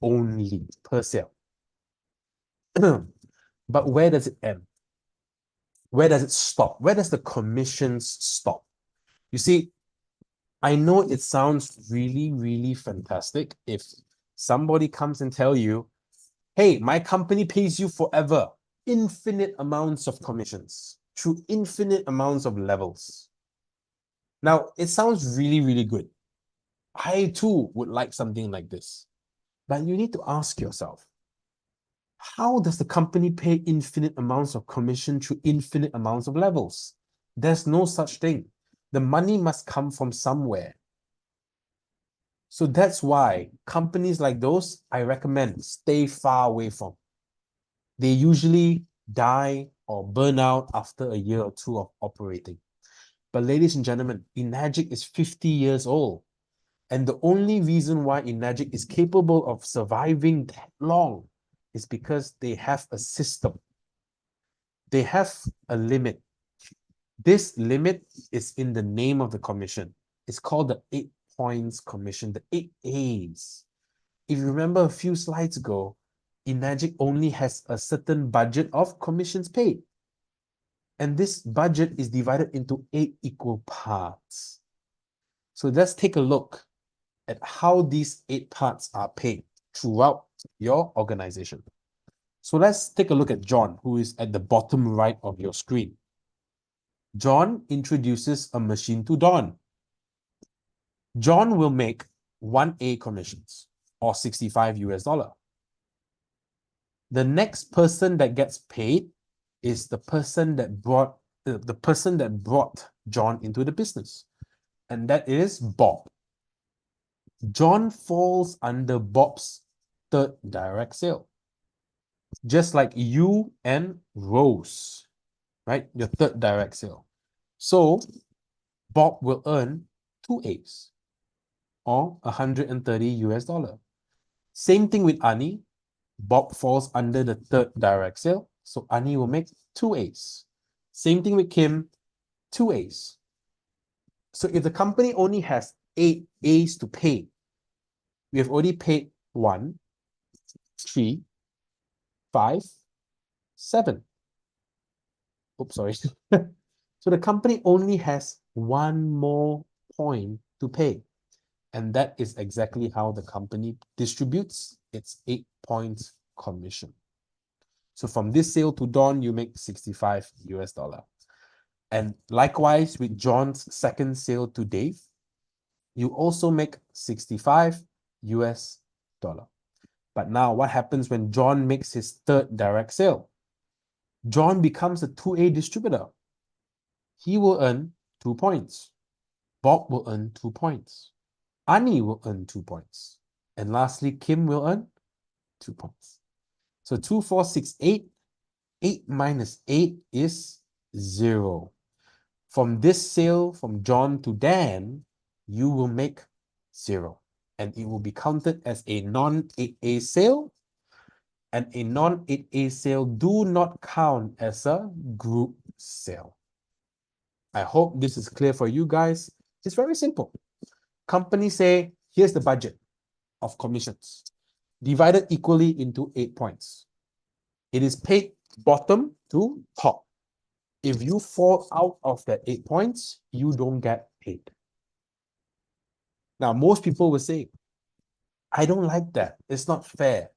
only per sale. But where does it end? Where does it stop? Where does the commissions stop? You see, I know it sounds really, really fantastic if somebody comes and tell you, Hey, my company pays you forever. Infinite amounts of commissions through infinite amounts of levels. Now, it sounds really, really good. I too would like something like this. But you need to ask yourself, how does the company pay infinite amounts of commission through infinite amounts of levels? There's no such thing. The money must come from somewhere. So that's why companies like those, I recommend stay far away from. They usually die or burn out after a year or two of operating. But ladies and gentlemen, emGuarde is 50 years old. And the only reason why emGuarde is capable of surviving that long is because they have a system. They have a limit. This limit is in the name of the commission. It's called the 8 points commission, the 8 A's. If you remember a few slides ago, emGuarde only has a certain budget of commissions paid. And this budget is divided into 8 equal parts. So let's take a look at how these 8 parts are paid throughout your organization. So let's take a look at John, who is at the bottom right of your screen. John introduces a machine to Don. John will make 1A commissions, or 65 US dollar. The next person that gets paid is the person that brought John into the business, and that is Bob. John falls under Bob's third direct sale, just like you and Rose, right? Your third direct sale. So Bob will earn 2 A's, or 130 US dollar. Same thing with Ani. Bob falls under the third direct sale, so Ani will make 2 A's. Same thing with Kim, 2 A's. So if the company only has 8 A's to pay, we have already paid 1, 3, 5, 7. Oops, sorry. So the company only has 1 more point to pay. And that is exactly how the company distributes its 8 points commission. So from this sale to Don, you make 65 US dollar. And likewise with John's second sale to Dave, you also make 65 US dollar. But now what happens when John makes his third direct sale? John becomes a 2A distributor. He will earn 2 points. Bob will earn 2 points. Ani will earn 2 points. And lastly, Kim will earn 2 points. So 2, 4, 6, 8. 8 minus 8 is 0. From this sale from John to Dan, you will make 0. And it will be counted as a non-8A sale. And a non-8A sale do not count as a group sale. I hope this is clear for you guys. It's very simple. Companies say, here's the budget of commissions, divided equally into 8 points. It is paid bottom to top. If you fall out of that 8 points, you don't get paid. Now, most people will say, I don't like that. It's not fair.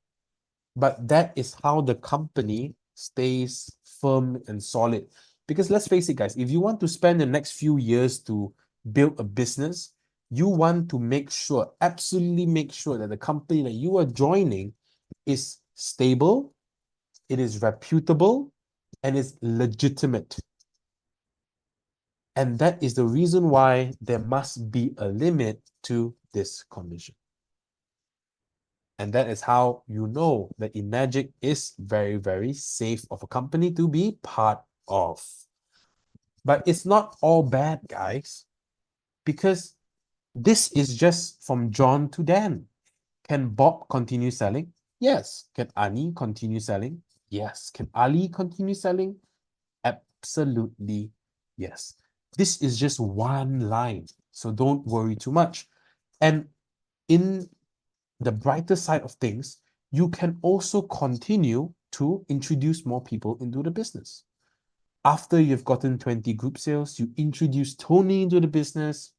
But that is how the company stays firm and solid. Because let's face it, guys, if you want to spend the next few years to build a business, you want to make sure, absolutely make sure that the company that you are joining is stable, it is reputable, and is legitimate. And that is the reason why there must be a limit to this commission. And that is how you know that emGuarde is very, very safe of a company to be part of. But it's not all bad, guys, because this is just from John to Dan. Can Bob continue selling? Yes. Can Ani continue selling? Yes. Can Ali continue selling? Absolutely yes. This is just one line, so don't worry too much. And in the brighter side of things, you can also continue to introduce more people into the business. After you've gotten 20 group sales, you introduce Tony into the business,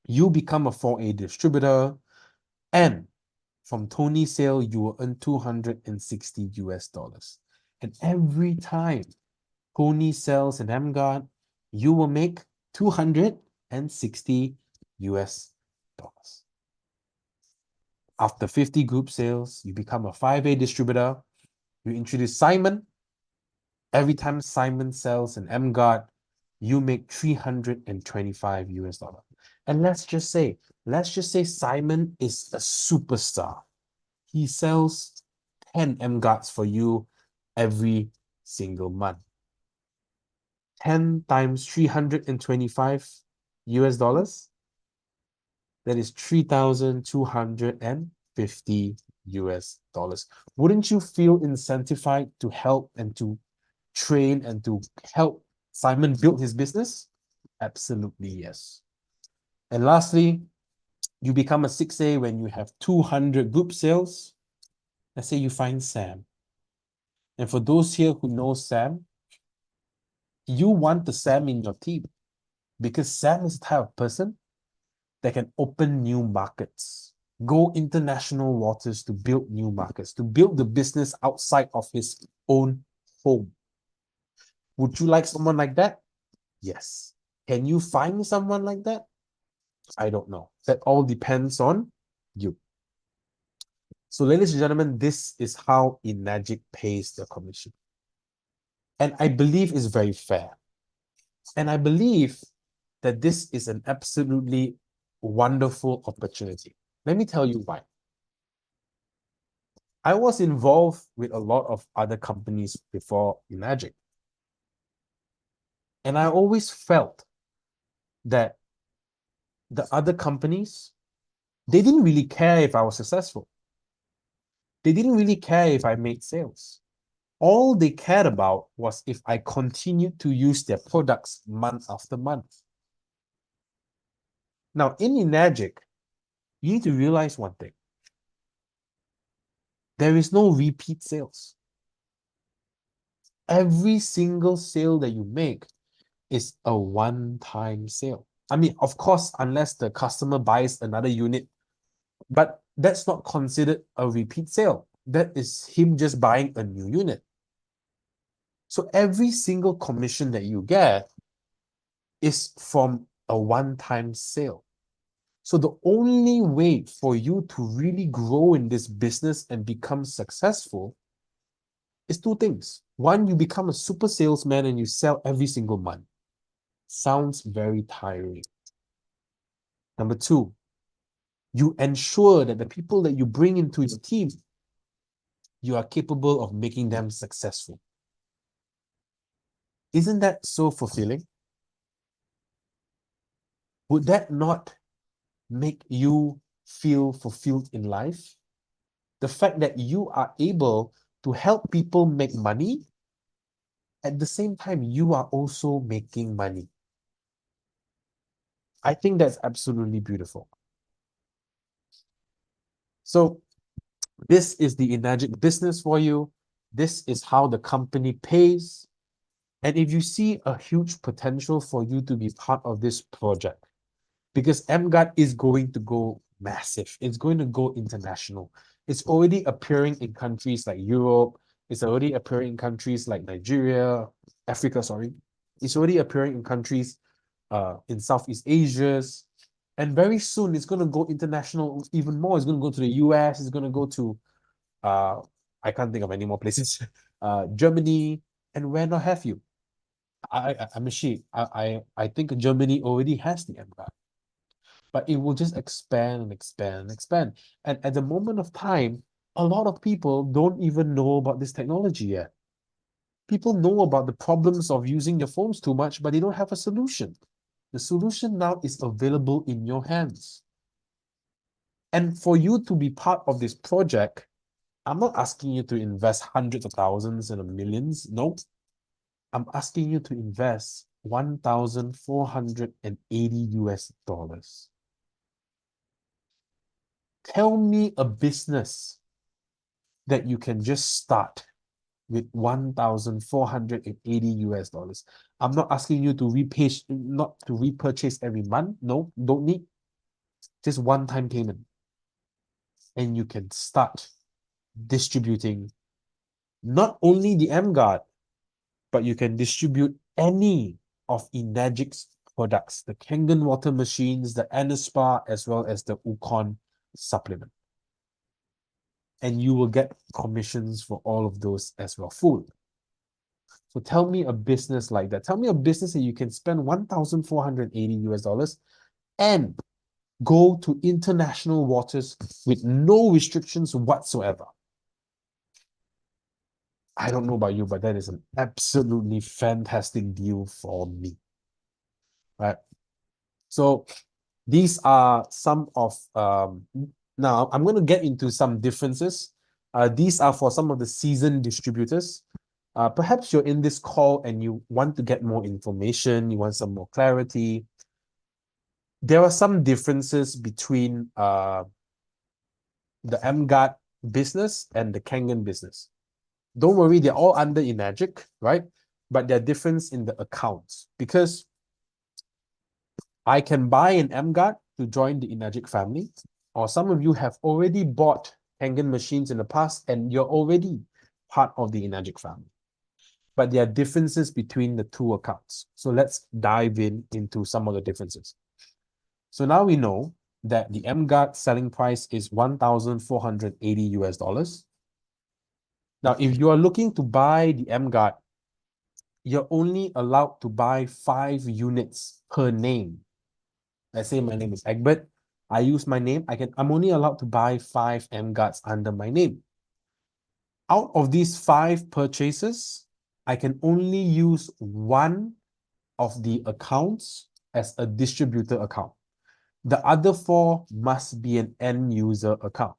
you become a 4A distributor, and from Tony's sale, you will earn 260 US dollars. And every time Tony sells an emGuarde, you will make 260 US dollars. After 50 group sales, you become a 5A distributor. You introduce Simon. Every time Simon sells an emGuarde, you make 325 US dollars. And let's just say Simon is a superstar. He sells 10 emGuardes for you every single month. 10 times 325 US dollars. That is 3,250 US dollars. Wouldn't you feel incentivized to help and to train and to help Simon build his business? Absolutely yes. And lastly, you become a 6A when you have 200 group sales. Let's say you find Sam. And for those here who know Sam, you want the Sam in your team because Sam is the type of person that can open new markets, go international waters to build new markets, to build the business outside of his own home. Would you like someone like that? Yes. Can you find someone like that? I don't know. That all depends on you. So, ladies and gentlemen, this is how emGuarde pays their commission. And I believe it's very fair. And I believe that this is an absolutely wonderful opportunity. Let me tell you why. I was involved with a lot of other companies before emGuarde. And I always felt that the other companies, they didn't really care if I was successful. They didn't really care if I made sales. All they cared about was if I continued to use their products month after month. Now, in emGuarde, you need to realize one thing. There is no repeat sales. Every single sale that you make is a one-time sale. I mean, of course, unless the customer buys another unit, but that's not considered a repeat sale. That is him just buying a new unit. So every single commission that you get is from a one-time sale. So the only way for you to really grow in this business and become successful is two things. One, you become a super salesman and you sell every single month. Sounds very tiring. Number two, you ensure that the people that you bring into your team, you are capable of making them successful. Isn't that so fulfilling? Would that not make you feel fulfilled in life? The fact that you are able to help people make money, at the same time, you are also making money. I think that's absolutely beautiful. So this is the emGuarde business for you. This is how the company pays. And if you see a huge potential for you to be part of this project, because emGuarde is going to go massive. It's going to go international. It's already appearing in countries like Europe. It's already appearing in countries like Nigeria, Africa, sorry. It's already appearing in countries in Southeast Asia. And very soon, it's going to go international even more. It's going to go to the US. It's going to go to, I can't think of any more places, Germany, and where not have you. I'm a sheep. I think Germany already has the emGuarde. But it will just expand and expand and expand. And at the moment of time, a lot of people don't even know about this technology yet. People know about the problems of using their phones too much, but they don't have a solution. The solution now is available in your hands. And for you to be part of this project, I'm not asking you to invest hundreds of thousands and millions. No. I'm asking you to invest 1,480 US dollars. Tell me a business that you can just start with 1,480 US dollars. I'm not asking you to not to repurchase every month. No, don't need. Just one-time payment. and you can start distributing not only the emGuarde, but you can distribute any of Enagic's products, the Kangen water machines, the Anaspa, as well as the Ukon supplement. And you will get commissions for all of those as well, full. So tell me a business like that. Tell me a business that you can spend 1,480 US dollars and go to international waters with no restrictions whatsoever. I don't know about you, but that is an absolutely fantastic deal for me. Right? So these are some of now I'm going to get into some differences. These are for some of the seasoned distributors. Perhaps you're in this call and you want to get more information, you want some more clarity. There are some differences between the emGuarde business and the Kangen business. Don't worry, they're all under Enagic, right? But there are difference in the accounts because I can buy an emGuarde to join the Enagic family, or some of you have already bought Kangen machines in the past and you're already part of the Enagic family. But there are differences between the two accounts. So let's dive into some of the differences. So now we know that the emGuarde selling price is 1,480 US dollars. Now, if you are looking to buy the emGuarde, you're only allowed to buy 5 units per name. Let's say my name is Egbert. I use my name. I'm only allowed to buy 5 emGuardes under my name. Out of these 5 purchases, I can only use one of the accounts as a distributor account. The other 4 must be an end user account.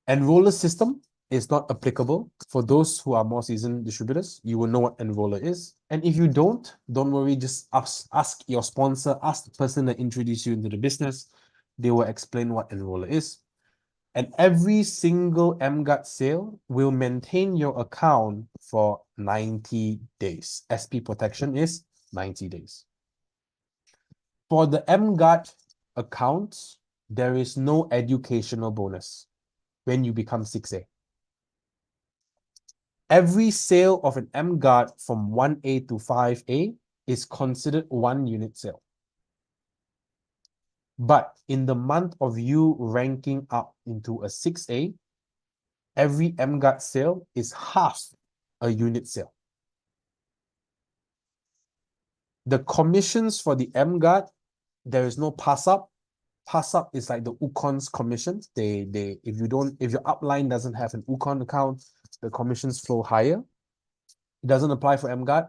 Enroller system is not applicable for those who are more seasoned distributors. You will know what enroller is. And if you don't worry, just ask your sponsor, ask the person that introduced you into the business. They will explain what enroller is. And every single emGuarde sale will maintain your account for 90 days. SP protection is 90 days. For the emGuarde accounts, there is no educational bonus when you become 6A. Every sale of an emGuarde from 1A to 5A is considered 1 unit sale. But in the month of you ranking up into a 6A, every emGuarde sale is half a unit sale. The commissions for the emGuarde, there is no pass up. Pass up is like the Ukon's commissions. If your upline doesn't have an Ukon account, the commissions flow higher. It doesn't apply for emGuarde.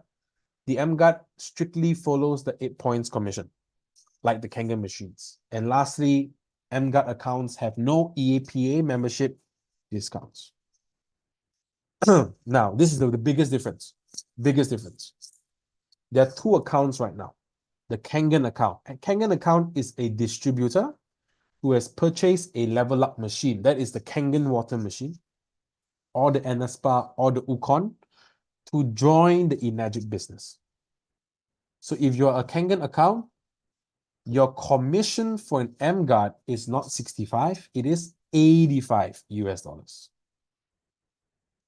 The emGuarde strictly follows the 8 points commission, like the Kangen machines. And lastly, emGuarde accounts have no EAPA membership discounts. Now, this is the biggest difference. Biggest difference. There are 2 accounts right now. The Kangen account. A Kangen account is a distributor who has purchased a level up machine. That is the Kangen water machine, or the Anaspa, or the Ukon, to join the Enagic business. So if you're a Kangen account, your commission for an emGuarde is not 65, it is 85 US dollars.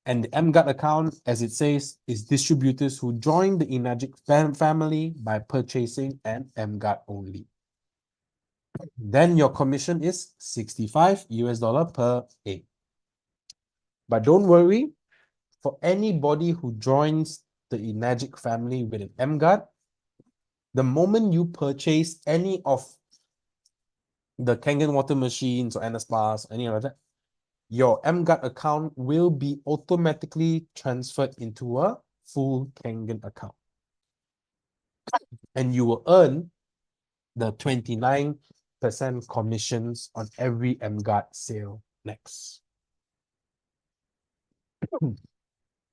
And the emGuarde account, as it says, is distributors who join the Enagic family by purchasing an emGuarde only. Then your commission is 65 US dollar per A. But don't worry, for anybody who joins the Enagic family with an emGuarde, the moment you purchase any of the Kangen water machines or Anaspas, any of that, your emGuarde account will be automatically transferred into a full Kangen account. And you will earn the 29% commissions on every emGuarde sale next.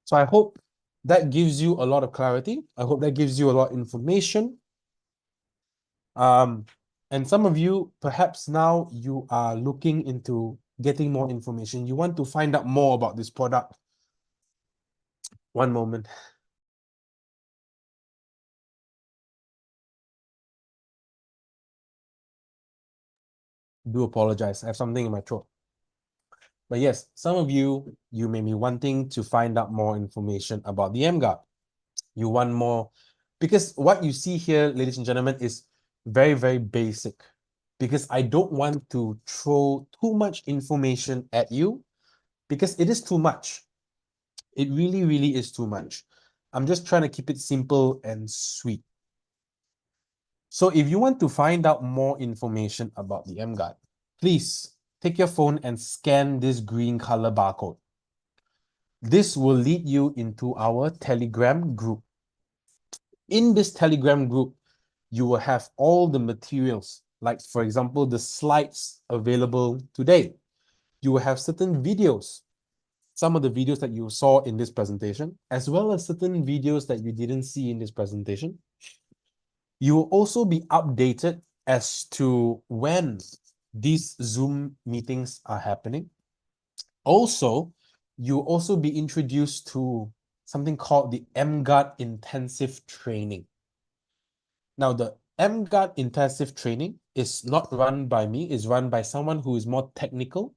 So I hope that gives you a lot of clarity. I hope that gives you a lot of information. And some of you, perhaps now you are looking into getting more information. You want to find out more about this product. One moment. Do apologize. I have something in my throat. But yes, some of you may be wanting to find out more information about the emGuarde. You want more, because what you see here, ladies and gentlemen, is very, very basic. Because I don't want to throw too much information at you, because it is too much. It really, really is too much. I'm just trying to keep it simple and sweet. So if you want to find out more information about the emGuarde, please take your phone and scan this green color barcode. This will lead you into our Telegram group. In this Telegram group, you will have all the materials, like for example, the slides available today. You will have certain videos, some of the videos that you saw in this presentation, as well as certain videos that you didn't see in this presentation. You will also be updated as to when these Zoom meetings are happening. Also, you'll also be introduced to something called the emGuarde Intensive Training. Now, the emGuarde Intensive Training is not run by me, it's run by someone who is more technical.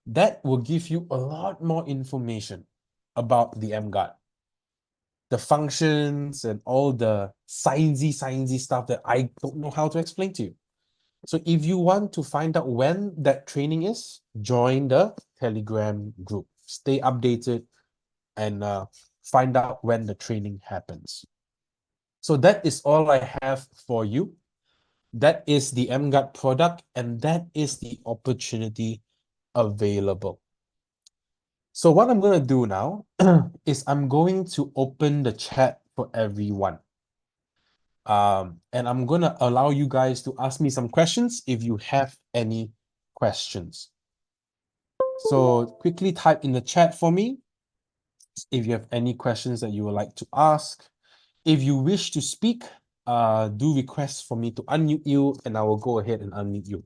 That will give you a lot more information about the emGuarde, the functions and all the sciencey stuff that I don't know how to explain to you. So if you want to find out when that training is, join the Telegram group. Stay updated and find out when the training happens. So that is all I have for you. That is the emGuarde product, and that is the opportunity available. So what I'm going to do now is I'm going to open the chat for everyone. And I'm going to allow you guys to ask me some questions if you have any questions. So quickly type in the chat for me if you have any questions that you would like to ask. If you wish to speak, do request for me to unmute you, and I will go ahead and unmute you.